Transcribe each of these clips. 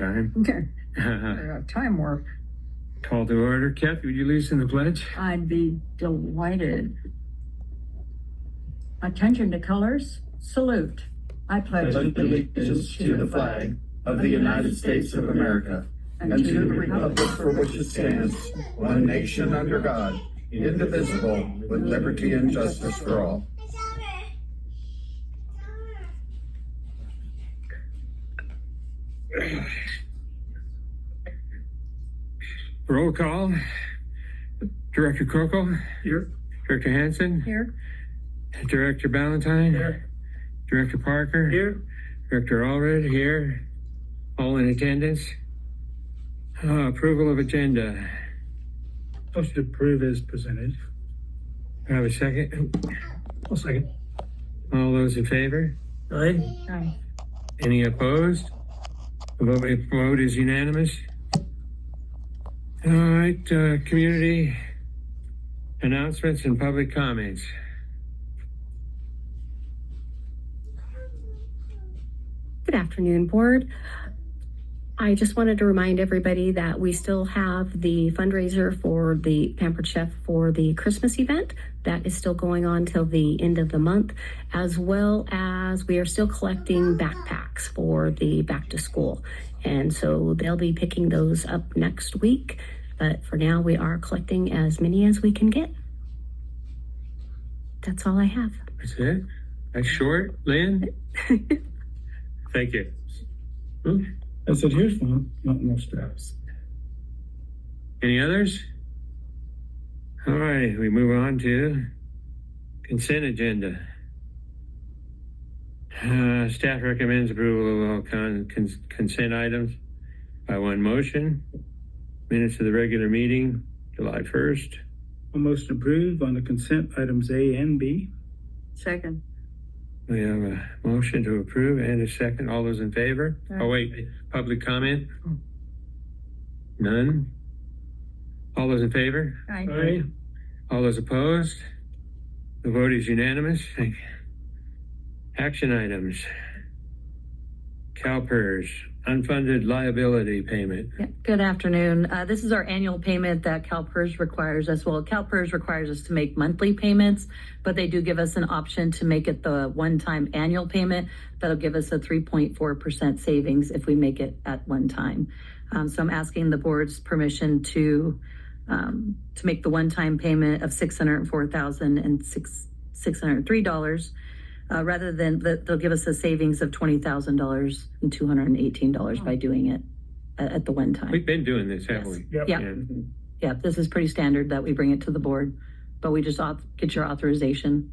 time. Okay. Time work. Call to order. Kathy, would you lead us in the pledge? I'd be delighted. Attention to colors. Salute. I pledge allegiance to the flag of the United States of America and to the republic for which it stands, one nation under God, indivisible, with liberty and justice for all. Roll call. Director Kokel. Here. Director Hansen. here. Director Ballantyne. Here. Director Parker. Here. Director Allred here. All in attendance. Approval of agenda. Motion to approve is presented. Have a second? I'll second. All those in favor? Aye. Aye. Any opposed? The vote is unanimous. All right, community announcements and public comments. Good afternoon, board. I just wanted to remind everybody that we still have the fundraiser for the Pampered Chef for the Christmas event. That is still going on till the end of the month, as well as we are still collecting backpacks for the back to school. And so they'll be picking those up next week. But for now, we are collecting as many as we can get. That's all I have. That's it? That's short, Lynn? Thank you. I said, here's one, not more straps. Any others? All right, we move on to consent agenda. Staff recommends approval of all consent items by one motion. Minutes of the regular meeting, July 1st. A motion approved on the consent items A and B. Second. We have a motion to approve and a second. All those in favor? Aye. Oh, wait, public comment? None? All those in favor? Aye. All those opposed? The vote is unanimous. Action items. CalPERS, unfunded liability payment. Yeah, good afternoon. This is our annual payment that CalPERS requires us. Well, CalPERS requires us to make monthly payments, but they do give us an option to make it the one-time annual payment. That'll give us a 3.4% savings if we make it at one time. So I'm asking the board's permission to make the one-time payment of $604,603. Rather than they'll give us a savings of $20,000 and $218 by doing it at the one time. We've been doing this, haven't we? Yep. Yeah. Yeah, this is pretty standard that we bring it to the board, but we just get your authorization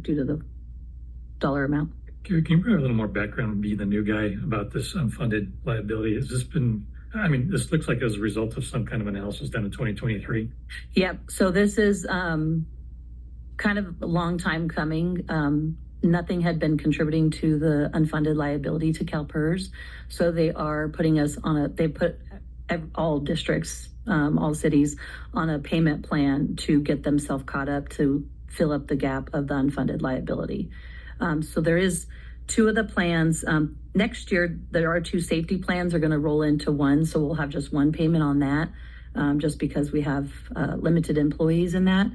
due to the dollar amount. Can you bring a little more background, be the new guy, about this unfunded liability? Has this been, I mean, this looks like as a result of some kind of analysis done in 2023. Yep, so this is kind of a long time coming. Nothing had been contributing to the unfunded liability to CalPERS. So they are putting us on they put all districts, all cities on a payment plan to get themselves caught up to fill up the gap of the unfunded liability. So there is two of the plans. Next year, there are two safety plans are going to roll into one. So we'll have just one payment on that just because we have limited employees in that.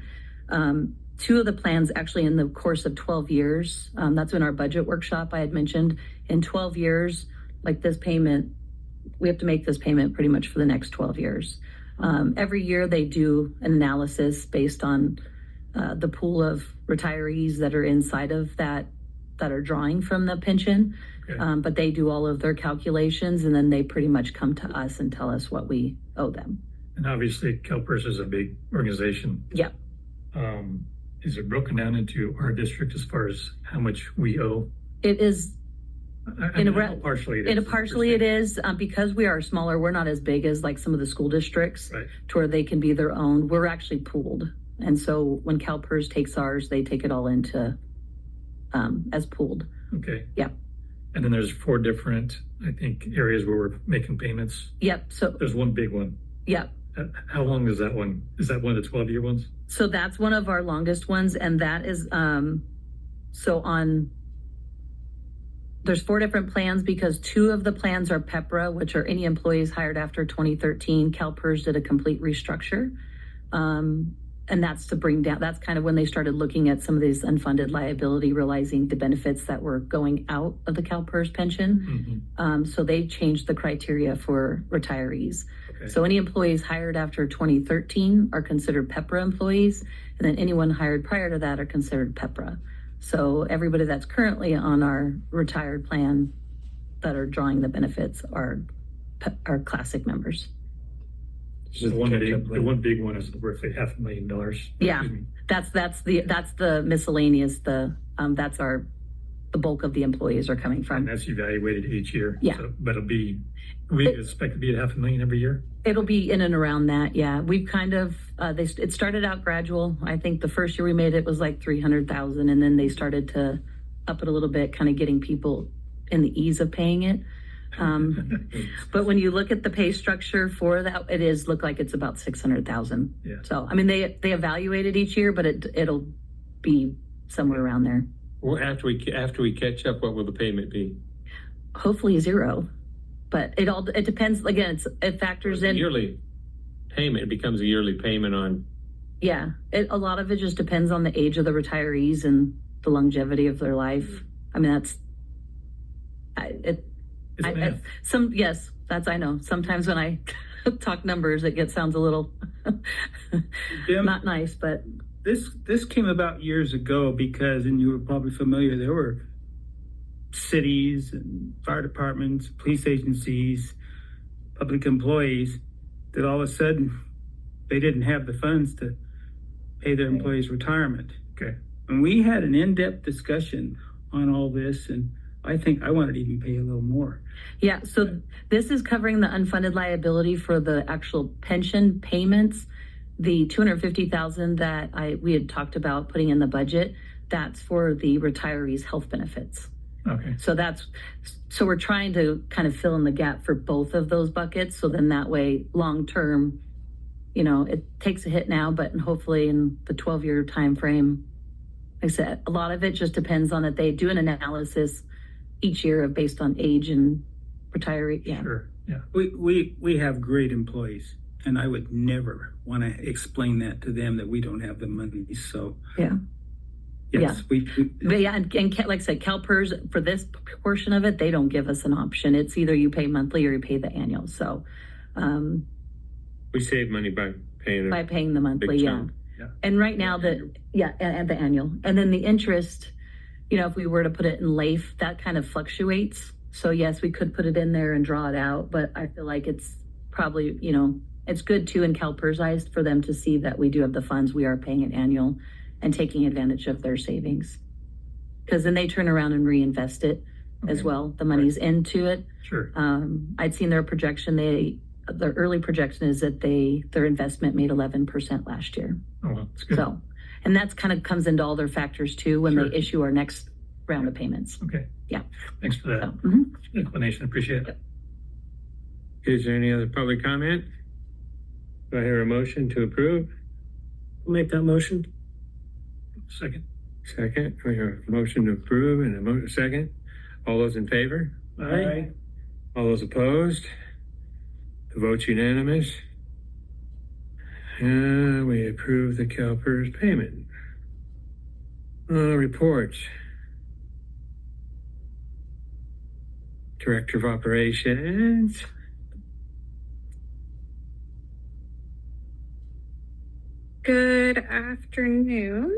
Two of the plans actually in the course of 12 years, that's in our budget workshop I had mentioned, in 12 years, like this payment, we have to make this payment pretty much for the next 12 years. Every year they do an analysis based on the pool of retirees that are inside of that are drawing from the pension. Okay. But they do all of their calculations and then they pretty much come to us and tell us what we owe them. And obviously CalPERS is a big organization. Yeah. Is it broken down into our district as far as how much we owe? It is. Partially it is. Partially it is because we are smaller. We're not as big as like some of the school districts, right, to where they can be their own. We're actually pooled, and so when CalPERS takes ours, they take it all into as pooled. Okay. Yeah. And then there's 4 different, I think, areas where we're making payments. Yep. So there's one big one. Yep. How long is that one? Is that one of the 12-year ones? So that's one of our longest ones, and that is so on there's 4 different plans because 2 of the plans are PEPRA, which are any employees hired after 2013. CalPERS did a complete restructure. And that's to bring down, that's kind of when they started looking at some of these unfunded liability, realizing the benefits that were going out of the CalPERS pension. So they changed the criteria for retirees. Okay. So any employees hired after 2013 are considered PEPRA employees, and then anyone hired prior to that are considered PEPRA. So everybody that's currently on our retired plan that are drawing the benefits are classic members. The one big one is roughly $500,000. Yeah, Excuse me. that's the miscellaneous. That's the bulk of the employees are coming And from. that's evaluated each year. Yeah. So, but we expect to be at $500,000 every year. It'll be in and around that. Yeah, we've kind of it started out gradual. I think the first year we made it was like 300,000, and then they started to up it a little bit, kind of getting people in the ease of paying it. But when you look at the pay structure for that, it is look like it's about 600,000. Yeah. So I mean, they evaluate it each year, but it'll be somewhere around there. Well, after we catch up, what will the payment be? Hopefully 0, but it depends. Again, it factors in Yearly payment. It becomes a yearly payment on. Yeah, a lot of it just depends on the age of the retirees and the longevity of their life. I mean, I know. Sometimes when I talk numbers, sounds a little not nice, but This came about years ago because, and you were probably familiar, there were cities and fire departments, police agencies, public employees that all of a sudden they didn't have the funds to pay their employees' retirement. Okay. And we had an in-depth discussion on all this, and I think I wanted to even pay a little more. yeah. So this is covering the unfunded liability for the actual pension payments. The $250,000 that we had talked about putting in the budget, that's for the retirees' health benefits. Okay. So we're trying to kind of fill in the gap for both of those buckets. So then that way, long term, it takes a hit now, but hopefully in the 12-year time frame, like I said, a lot of it just depends on that they do an analysis each year based on age and retiree. Yeah. Sure. Yeah. We have great employees, and I would never want to explain that to them that we don't have the money. So Yeah. yes, But yeah, and like I said, CalPERS, for this portion of it, they don't give us an option. It's either you pay monthly or you pay the annual. So We save money by paying. by paying the monthly, Big yeah. chunk. Yeah. And right now and the annual. And then the interest, if we were to put it in LAIF, that kind of fluctuates. So yes, we could put it in there and draw it out, but I feel like it's probably, it's good too in CalPERS eyes for them to see that we do have the funds, we are paying it annual and taking advantage of their savings. Because then they turn around and reinvest it as well. The money's into it. Sure. I'd seen their projection. Their early projection is that their investment made 11% last year. Oh, well, that's good. So, and that's kind of comes into all their factors too when Sure. they issue our next round of payments. Okay. Yeah. Thanks for that So, mhm. explanation. Appreciate it. Is there any other public comment? Do I hear a motion to approve? Make that motion. Second. Second, we have a motion to approve and a second. All those in favor? Aye. All those opposed? The vote's unanimous. We approve the CalPERS payment. Reports. Director of Operations. Good afternoon.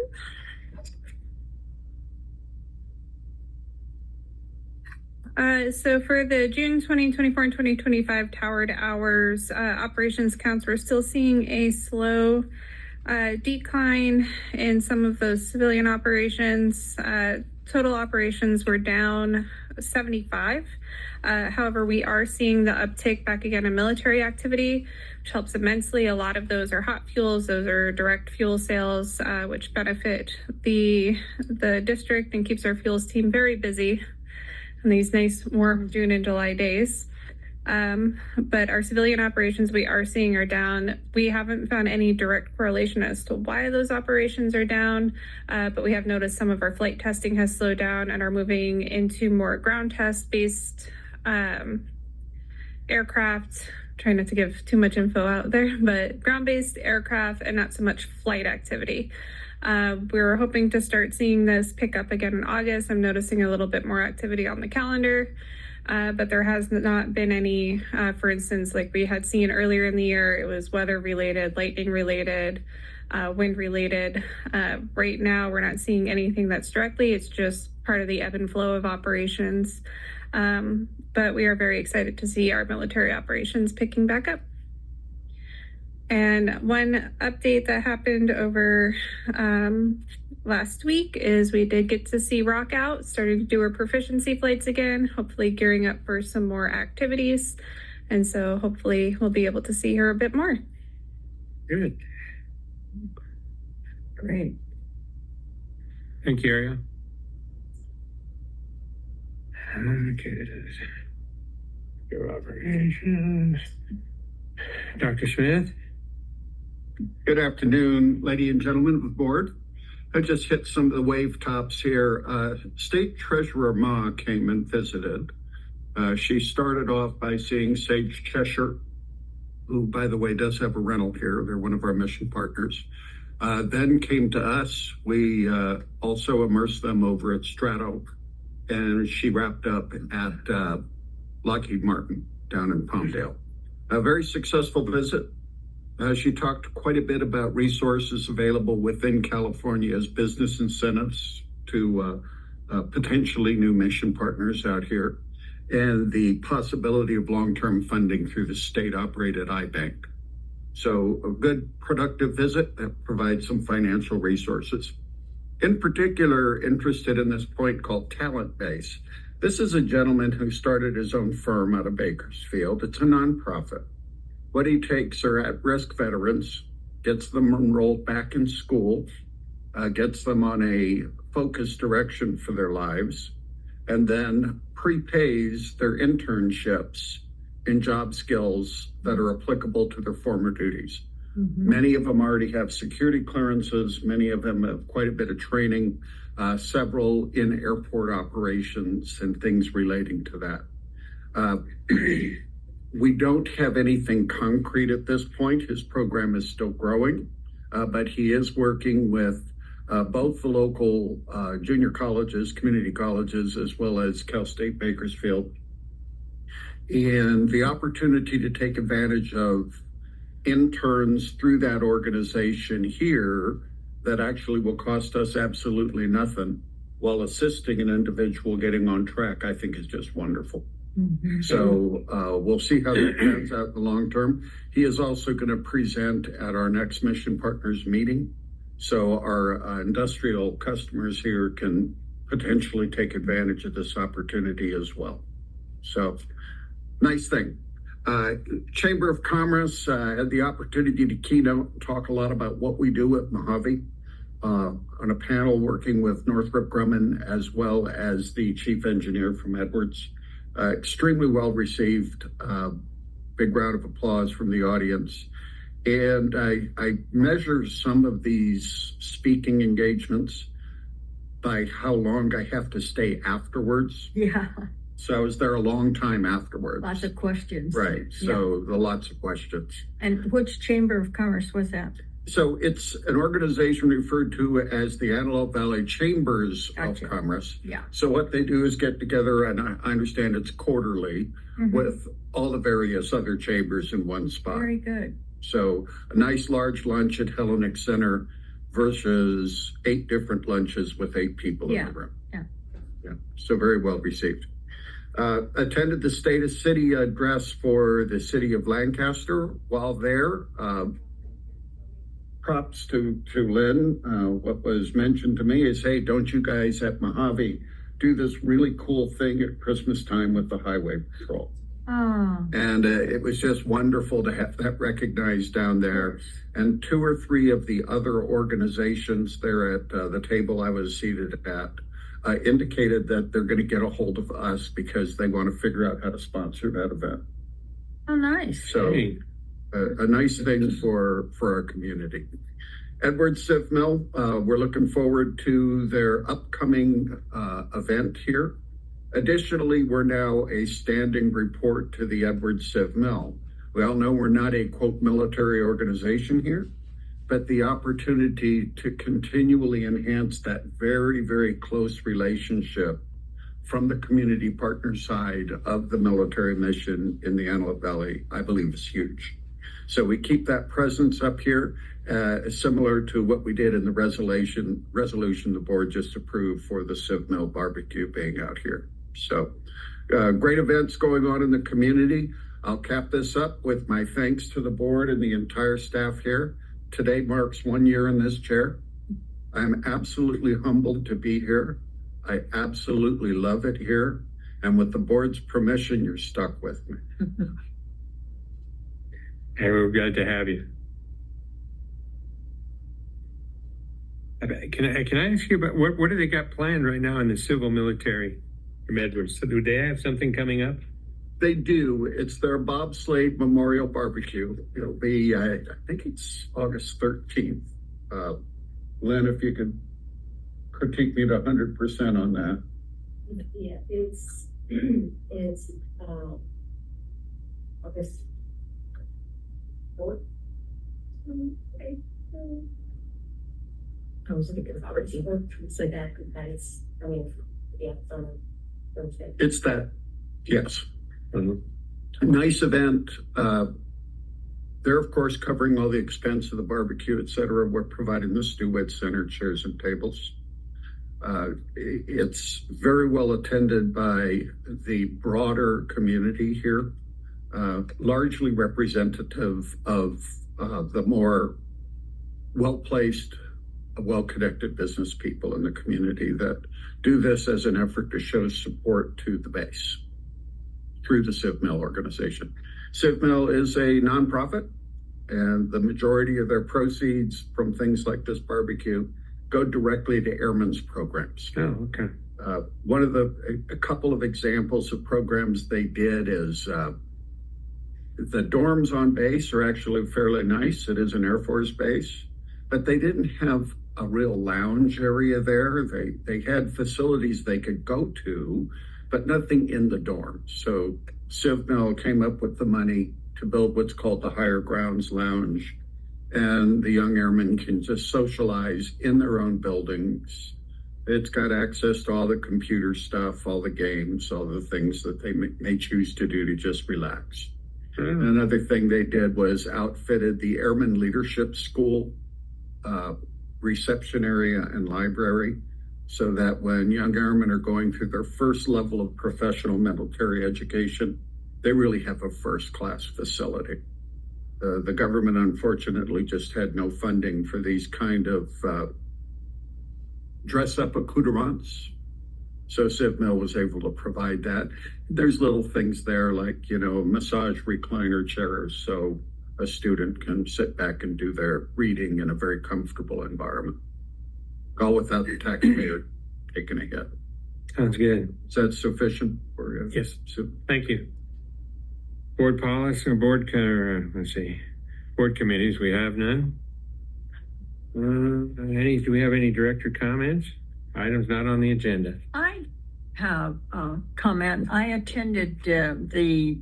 So for the June 2024 and 2025 towered hours, operations counts, we're still seeing a slow decline in some of those civilian operations. Total operations were down 75. However, we are seeing the uptick back again in military activity, which helps immensely. A lot of those are hot fuels. Those are direct fuel sales, which benefit the district and keeps our fuels team very busy in these nice warm June and July days. But our civilian operations we are seeing are down. We haven't found any direct correlation as to why those operations are down, but we have noticed some of our flight testing has slowed down and are moving into more ground test based aircraft. Trying not to give too much info out there, but ground-based aircraft and not so much flight activity. We were hoping to start seeing this pick up again in August. I'm noticing a little bit more activity on the calendar, but there has not been any, for instance, like we had seen earlier in the year, it was weather related, lightning related, wind related. Right now, we're not seeing anything that's directly, it's just part of the ebb and flow of operations. But we are very excited to see our military operations picking back up. And one update that happened over last week is we did get to see Rock Out, started to do our proficiency flights again, hopefully gearing up for some more activities. And so hopefully we'll be able to see her a bit more. Good. Great. Thank you, Ariel. Okay. Your operations. Dr. Smith? Good afternoon, ladies and gentlemen of the board. I just hit some of the wave tops here. State Treasurer Ma came and visited. She started off by seeing Sage Cheshire, who, by the way, does have a rental here. They're one of our mission partners. Then came to us. We also immersed them over at Strato, and she wrapped up at Lockheed Martin down in Palmdale. A very successful visit. She talked quite a bit about resources available within California's business incentives to potentially new mission partners out here, and the possibility of long-term funding through the state-operated iBank. So a good, productive visit that provides some financial resources. In particular, interested in this point called Talent Base. This is a gentleman who started his own firm out of Bakersfield. It's a nonprofit. What he takes are at-risk veterans, gets them enrolled back in school, gets them on a focused direction for their lives, and then prepays their internships in job skills that are applicable to their former duties. Mm-hmm. Many of them already have security clearances. Many of them have quite a bit of training, several in airport operations and things relating to that. We don't have anything concrete at this point. His program is still growing, but he is working with both the local junior colleges, community colleges, as well as Cal State Bakersfield. And the opportunity to take advantage of interns through that organization here that actually will cost us absolutely nothing while assisting an individual getting on track, I think is just wonderful. Mm-hmm. So we'll see how that pans out in the long term. He is also going to present at our next Mission Partners meeting. So our industrial customers here can potentially take advantage of this opportunity as well. So nice thing. Chamber of Commerce had the opportunity to keynote and talk a lot about what we do at Mojave on a panel working with Northrop Grumman as well as the chief engineer from Edwards. Extremely well received. Big round of applause from the audience. And I measure some of these speaking engagements by how long I have to stay afterwards. Yeah. So I was there a long time afterwards. Lots of questions. Right. So lots of questions. And which Chamber of Commerce was that? So it's an organization referred to as the Antelope Valley Chambers of Commerce. Yeah. So what they do is get together, and I understand it's quarterly, with all the various other chambers in one spot. Very good. So a nice large lunch at Hellenic Center versus 8 different lunches with 8 people in the room. Yeah. So very well received. Attended the State of City address for the city of Lancaster while there. Props to Lynn. What was mentioned to me is, hey, don't you guys at Mojave do this really cool thing at Christmas time with the highway patrol? Oh. And it was just wonderful to have that recognized down there. And 2 or 3 of the other organizations there at the table I was seated at indicated that they're going to get a hold of us because they want to figure out how to sponsor that event. nice. So Hey, a nice thing for our community. Edward Civ Mill, we're looking forward to their upcoming event here. Additionally, we're now a standing report to the Edward Civ Mill. We all know we're not a quote military organization here, but the opportunity to continually enhance that very, very close relationship from the community partner side of the military mission in the Antelope Valley, I believe is huge. So we keep that presence up here, similar to what we did in the resolution the board just approved for the Civ Mill barbecue being out here. So great events going on in the community. I'll cap this up with my thanks to the board and the entire staff here. Today marks 1 year in this chair. I'm absolutely humbled to be here. I absolutely love it here. And with the board's permission, you're stuck with me. hey, we're glad to have you. Can I ask you about what do they got planned right now in the civil military from Edwards? So do they have something coming up? They do. It's their bobsleigh memorial barbecue. It'll be, I think it's August 13th. Lynn, if you could critique me to 100% on that. Yeah, it's August 4th. I was looking at August 4th, so that is, I mean, yeah, it's on Thursday. It's that, yes. Mhm. A nice event. They're, of course, covering all the expense of the barbecue, et cetera. We're providing the Stewart Center chairs and tables. It's very well attended by the broader community here, largely representative of the more well-placed, well-connected business people in the community that do this as an effort to show support to the base through the Civ Mill organization. Civ Mill is a nonprofit, and the majority of their proceeds from things like this barbecue go directly to airmen's programs. Oh, okay. A couple of examples of programs they did is the dorms on base are actually fairly nice. It is an Air Force base, but they didn't have a real lounge area there. They had facilities they could go to, but nothing in the dorms. So Civ Mill came up with the money to build what's called the Higher Grounds Lounge, and the young airmen can just socialize in their own buildings. It's got access to all the computer stuff, all the games, all the things that they may choose to do to just relax. Another thing they did was outfitted the Airman Leadership School reception area and library, so that when young airmen are going through their first level of professional military education, they really have a first-class facility. The government, unfortunately, just had no funding for these kind of dress-up accoutrements. So Civ Mill was able to provide that. There's little things there like, massage recliner chairs, so a student can sit back and do their reading in a very comfortable environment, all without the taxpayer taking a hit. Sounds good. Is that sufficient for you? Yes. Thank you. Board policy or board committees, we have none. Do we have any director comments? Items not on the agenda. I have a comment. I attended the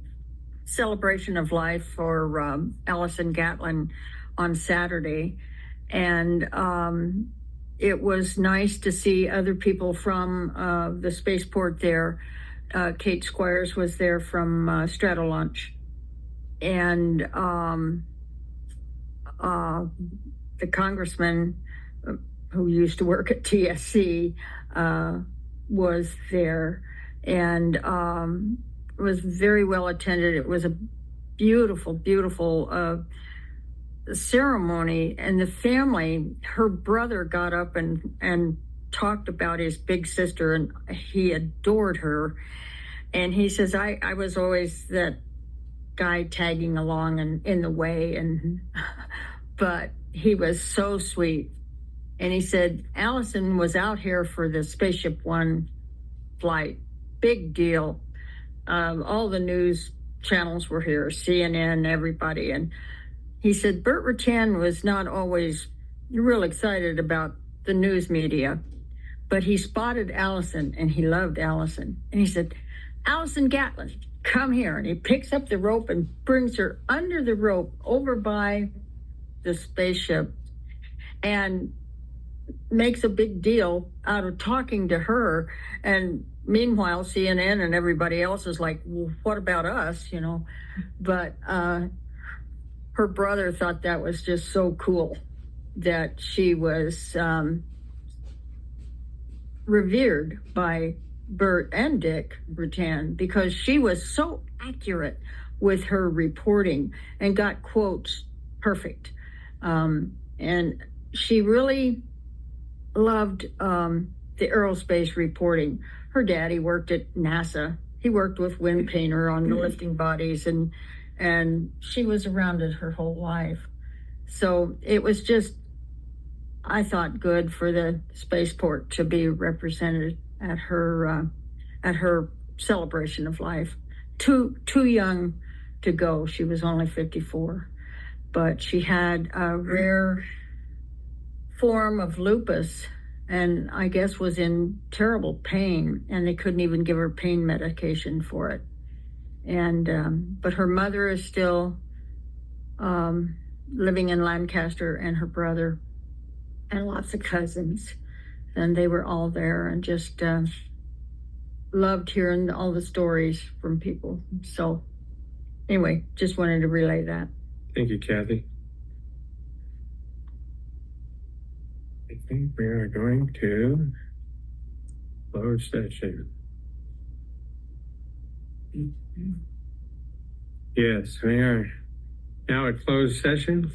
celebration of life for Allison Gatlin on Saturday, and it was nice to see other people from the spaceport there. Kate Squires was there from Stratolunch, and the congressman who used to work at TSC was there, and was very well attended. It was a beautiful, beautiful ceremony, and the family, her brother got up and talked about his big sister, and he adored her. And he says, I was always that guy tagging along and in the way, but he was so sweet. And he said, Allison was out here for the Spaceship One flight. Big deal. All the news channels were here, CNN, everybody. And he said Bert Rattan was not always real excited about the news media, but he spotted Allison and he loved Allison. And he said, Allison Gatlin, come here. And he picks up the rope and brings her under the rope over by the spaceship and makes a big deal out of talking to her. And meanwhile, CNN and everybody else is like, well, what about us, you know? But her brother thought that was just so cool that she was revered by Bert and Dick Rattan because she was so accurate with her reporting and got quotes perfect. And she really loved the aerospace reporting. Her daddy worked at NASA. He worked with Wind Painter on the lifting bodies, and she was around it her whole life. So it was just, I thought, good for the spaceport to be represented at her celebration of life. Too young to go. She was only 54, but she had a rare form of lupus, and I guess was in terrible pain, and they couldn't even give her pain medication for it. And but her mother is still living in Lancaster, and her brother, and lots of cousins, and they were all there, and just loved hearing all the stories from people. So anyway, just wanted to relay that. Thank you, Kathy. I think we are going to close session. Yes, we are now at closed session.